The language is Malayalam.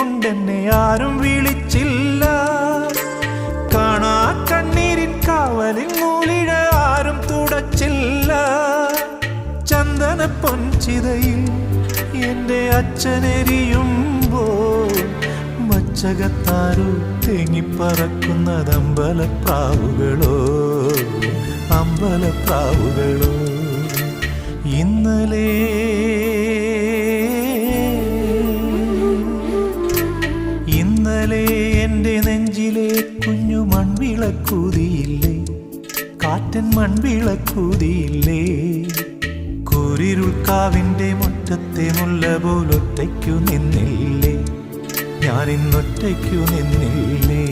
കൊണ്ടെന്നെ ആരും വിളിച്ചില്ല. കാണാ കണ്ണീരിൻ കാവലിൻ മൂലിഴ ആരും തുടച്ചില്ല. ചന്ദന പൊൻചിതയിൽ എൻ്റെ അച്ഛനെരിയുമ്പോൾ മച്ചകത്താരോ തേങ്ങിപ്പറക്കുന്നതമ്പലപ്രാവുകളോ അമ്പലപ്രാവുകളോ. ഇന്നലെ എൻ്റെ നെഞ്ചിലെ കുഞ്ഞു മൺവിളക്കൂതിയില്ലേ, കാറ്റൻ മൺവിളക്കൂതിയില്ലേ. കൂരിരുൾക്കാവിൻ്റെ മുറ്റത്തെ മുല്ല പോലൊറ്റയ്ക്കു നിന്നില്ലേ, ഞാനിന്നൊറ്റയ്ക്കു നിന്നില്ലേ.